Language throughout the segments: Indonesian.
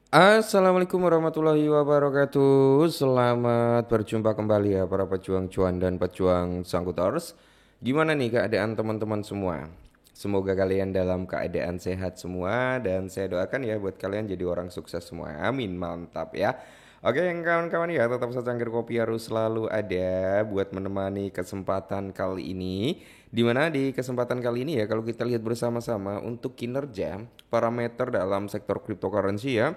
Assalamualaikum warahmatullahi wabarakatuh. Selamat berjumpa kembali ya para pejuang cuan dan pejuang sangkutors. Gimana nih keadaan teman-teman semua? Semoga kalian dalam keadaan sehat semua dan saya doakan ya buat kalian jadi orang sukses semua. Amin, mantap ya. Oke, yang kawan-kawan ya tetap secangkir kopi harus selalu ada buat menemani kesempatan kali ini. Dimana di kesempatan kali ini ya kalau kita lihat bersama-sama untuk kinerja parameter dalam sektor cryptocurrency ya.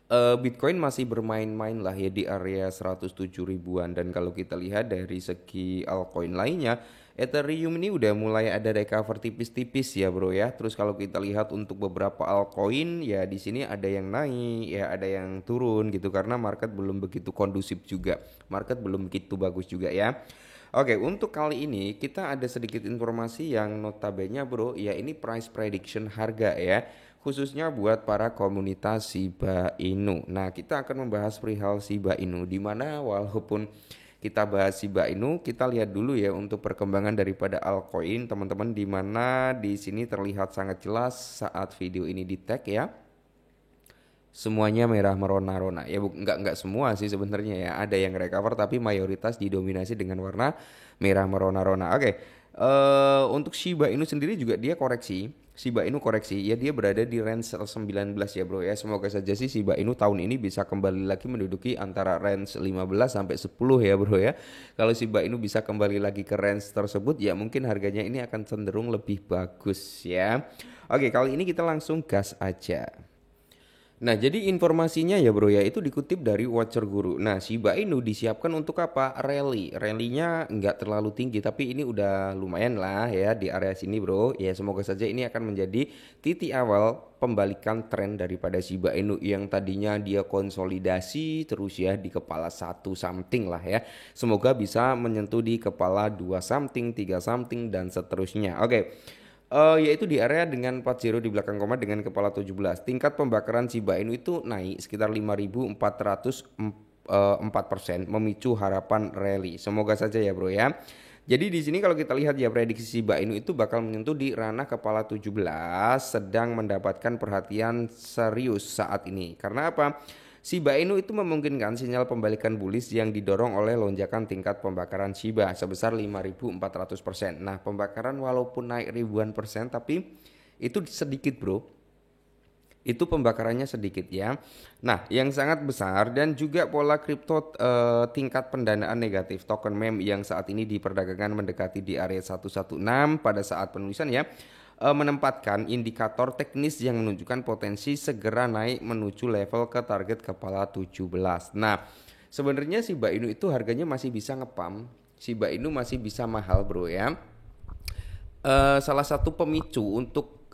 Bitcoin masih bermain-main lah ya di area 107 ribuan dan kalau kita lihat dari segi altcoin lainnya Ethereum ini udah mulai ada recover tipis-tipis ya bro ya. Terus kalau kita lihat untuk beberapa altcoin ya di sini ada yang naik ya ada yang turun gitu karena market belum begitu kondusif juga. Market belum begitu bagus juga ya. Oke, untuk kali ini kita ada sedikit informasi yang notabene bro, ya ini price prediction harga ya, khususnya buat para komunitas Shiba Inu. Nah, kita akan membahas perihal Shiba Inu, di mana walaupun kita bahas Shiba Inu, kita lihat dulu ya untuk perkembangan daripada altcoin teman-teman, di mana di sini terlihat sangat jelas saat video ini di tag ya. Semuanya merah merona-rona ya, nggak semua sih sebenarnya ya, ada yang recover tapi mayoritas didominasi dengan warna merah merona-rona. Oke, untuk Shiba Inu sendiri juga dia koreksi. Shiba Inu koreksi ya, dia berada di range 19 ya bro ya. Semoga saja sih Shiba Inu tahun ini bisa kembali lagi menduduki antara range 15 sampai 10 ya bro ya. Kalau Shiba Inu bisa kembali lagi ke range tersebut ya mungkin harganya ini akan cenderung lebih bagus ya. Oke, kali ini kita langsung gas aja. Nah, jadi informasinya ya bro ya, itu dikutip dari Watcher Guru. Nah, Shiba Inu disiapkan untuk apa? Rally. Rally-nya nggak terlalu tinggi, tapi ini udah lumayan lah ya di area sini bro. Ya, semoga saja ini akan menjadi titik awal pembalikan tren daripada Shiba Inu yang tadinya dia konsolidasi terus ya di kepala satu something lah ya. Semoga bisa menyentuh di kepala dua something, tiga something, dan seterusnya. Oke. Yaitu di area dengan 40 di belakang koma dengan kepala 17. Tingkat pembakaran Shiba Inu itu naik sekitar 5.404%, memicu harapan rally. Semoga saja ya bro ya. Jadi di sini kalau kita lihat ya prediksi Shiba Inu itu bakal menyentuh di ranah kepala 17, sedang mendapatkan perhatian serius saat ini. Karena apa? Shiba Inu itu memungkinkan sinyal pembalikan bullish yang didorong oleh lonjakan tingkat pembakaran Shiba sebesar 5.400%. Nah, pembakaran walaupun naik ribuan persen tapi itu sedikit bro. Itu pembakarannya sedikit ya. Nah, yang sangat besar dan juga pola kripto tingkat pendanaan negatif token meme yang saat ini diperdagangkan mendekati di area 116 pada saat penulisan ya, menempatkan indikator teknis yang menunjukkan potensi segera naik menuju level ke target kepala 17. Nah, sebenarnya Shiba Inu itu harganya masih bisa ngepam. Shiba Inu masih bisa mahal bro ya. Salah satu pemicu untuk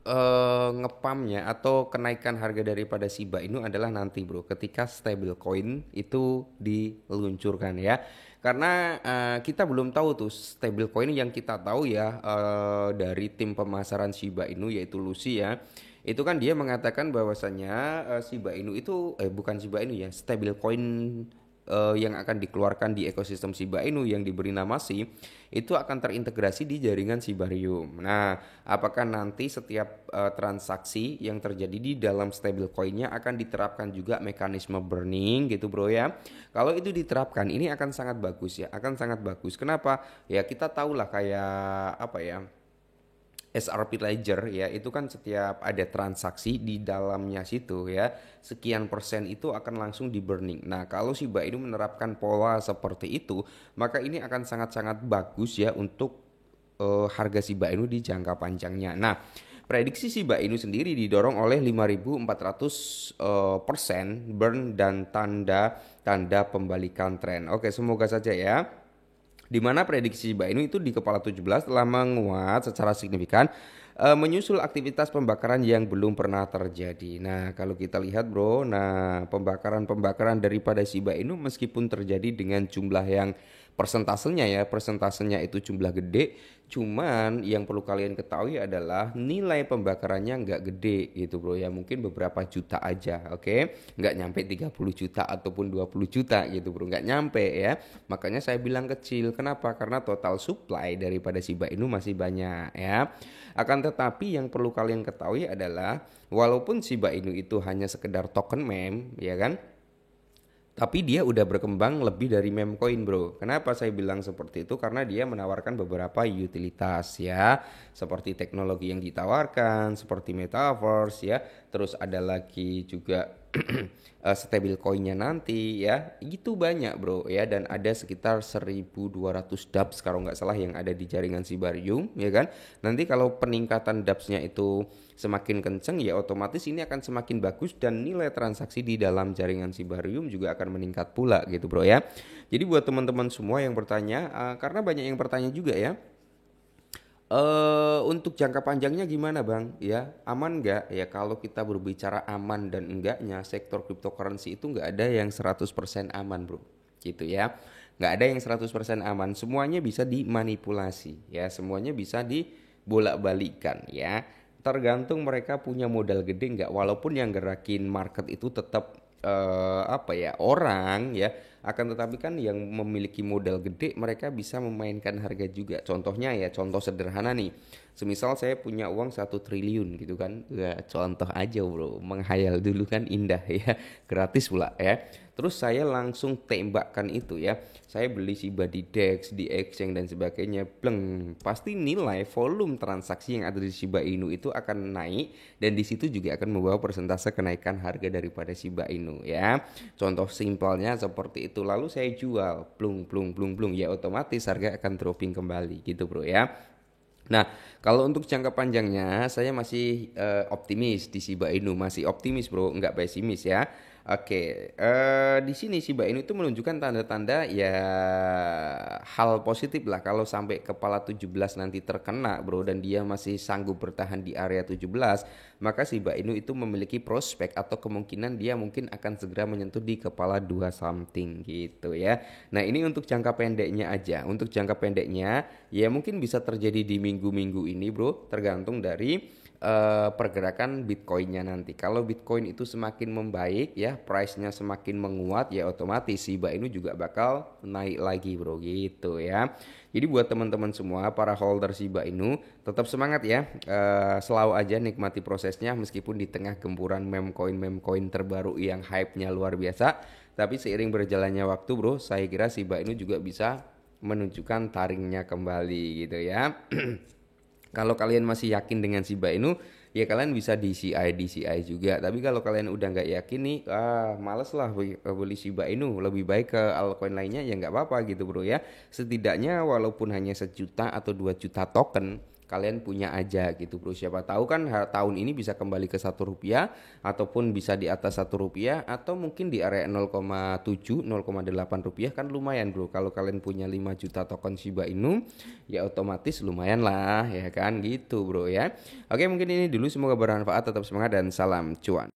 ngepamnya atau kenaikan harga daripada Shiba Inu adalah nanti bro ketika stablecoin itu diluncurkan ya. Karena kita belum tahu tuh stablecoin, yang kita tahu ya dari tim pemasaran Shiba Inu yaitu Lucy ya. Itu kan dia mengatakan bahwasannya Shiba Inu itu bukan Shiba Inu ya, stablecoin yang akan dikeluarkan di ekosistem Shiba Inu yang diberi nama SHI itu akan terintegrasi di jaringan Shibarium. Nah, apakah nanti setiap transaksi yang terjadi di dalam stablecoinnya akan diterapkan juga mekanisme burning gitu bro ya? Kalau itu diterapkan ini akan sangat bagus ya, akan sangat bagus. Kenapa? Ya kita tahulah kayak apa ya? SRP Ledger ya itu kan setiap ada transaksi di dalamnya situ ya sekian persen itu akan langsung di burning. Nah kalau Shiba Inu menerapkan pola seperti itu maka ini akan sangat-sangat bagus ya untuk harga Shiba Inu di jangka panjangnya. Nah prediksi Shiba Inu sendiri didorong oleh 5.400% burn dan tanda-tanda pembalikan tren. Oke semoga saja ya, di mana prediksi Shiba Inu itu di kepala 17 telah menguat secara signifikan menyusul aktivitas pembakaran yang belum pernah terjadi. Nah, kalau kita lihat bro, nah pembakaran-pembakaran daripada Shiba Inu meskipun terjadi dengan jumlah yang persentasenya ya, persentasenya itu jumlah gede, Cuman yang perlu kalian ketahui adalah nilai pembakarannya nggak gede gitu bro ya, mungkin beberapa juta aja, oke? Nggak nyampe 30 juta ataupun 20 juta gitu bro, nggak nyampe ya. Makanya saya bilang kecil, kenapa? Karena total supply daripada Shiba Inu masih banyak ya. Akan tetapi yang perlu kalian ketahui adalah walaupun Shiba Inu itu hanya sekedar token meme ya kan, tapi dia udah berkembang lebih dari meme coin bro. Kenapa saya bilang seperti itu? Karena dia menawarkan beberapa utilitas ya. Seperti teknologi yang ditawarkan, seperti metaverse ya. Terus ada lagi juga stable coinnya nanti ya. Itu banyak bro ya. Dan ada sekitar 1200 dApps kalau nggak salah yang ada di jaringan Shibarium ya kan. Nanti kalau peningkatan dApps-nya itu semakin kenceng ya otomatis ini akan semakin bagus dan nilai transaksi di dalam jaringan Shibarium juga akan meningkat pula gitu bro ya. Jadi buat teman-teman semua yang bertanya, karena banyak yang bertanya juga ya, untuk jangka panjangnya gimana bang? Ya aman nggak? Ya kalau kita berbicara aman dan enggaknya, sektor cryptocurrency itu nggak ada yang 100% aman bro, gitu ya. Nggak ada yang 100% aman, semuanya bisa dimanipulasi ya, semuanya bisa dibolak-balikan ya. Tergantung mereka punya modal gede nggak, walaupun yang gerakin market itu tetap apa ya orang ya, akan tetapi kan yang memiliki modal gede mereka bisa memainkan harga juga. Contohnya ya, contoh sederhana nih, semisal saya punya uang 1 triliun gitu kan ya, contoh aja bro, menghayal dulu kan indah ya, gratis pula ya. Terus saya langsung tembakkan itu ya, saya beli Shiba di DEX, di exchange dan sebagainya, bleng, pasti nilai volume transaksi yang ada di Shiba Inu itu akan naik, dan di situ juga akan membawa persentase kenaikan harga daripada Shiba Inu ya. Contoh simpelnya seperti itu, lalu saya jual, plung plung plung plung, ya otomatis harga akan dropping kembali gitu bro ya. Nah, kalau untuk jangka panjangnya saya masih optimis di Shiba Inu, masih optimis bro, nggak pesimis ya. Oke, di sini Shiba Inu itu menunjukkan tanda-tanda ya hal positif lah kalau sampai kepala 17 nanti terkena bro dan dia masih sanggup bertahan di area 17, maka Shiba Inu itu memiliki prospek atau kemungkinan dia mungkin akan segera menyentuh di kepala 2 something gitu ya. Nah, ini untuk jangka pendeknya aja. Untuk jangka pendeknya ya mungkin bisa terjadi di minggu-minggu ini bro, tergantung dari pergerakan Bitcoinnya nanti. Kalau Bitcoin itu semakin membaik ya, price-nya semakin menguat ya, otomatis Shiba Inu juga bakal naik lagi bro gitu ya. Jadi buat teman-teman semua para holder Shiba Inu tetap semangat ya, selalu aja nikmati prosesnya meskipun di tengah gempuran meme coin terbaru yang hype-nya luar biasa. Tapi seiring berjalannya waktu bro, saya kira Shiba Inu juga bisa menunjukkan taringnya kembali gitu ya. Kalau kalian masih yakin dengan Shiba Inu, ya kalian bisa DCI juga. Tapi kalau kalian udah nggak yakin nih, males lah beli Shiba Inu, lebih baik ke altcoin lainnya ya nggak apa-apa gitu bro ya. Setidaknya walaupun hanya 1 juta atau 2 juta token, kalian punya aja gitu bro. Siapa tahu kan tahun ini bisa kembali ke Rp1 ataupun bisa di atas Rp1 atau mungkin di area 0,7 0,8 rupiah, kan lumayan bro. Kalau kalian punya 5 juta token Shiba Inu ya otomatis lumayan lah ya kan gitu bro ya. Oke, mungkin ini dulu, semoga bermanfaat, tetap semangat dan salam cuan.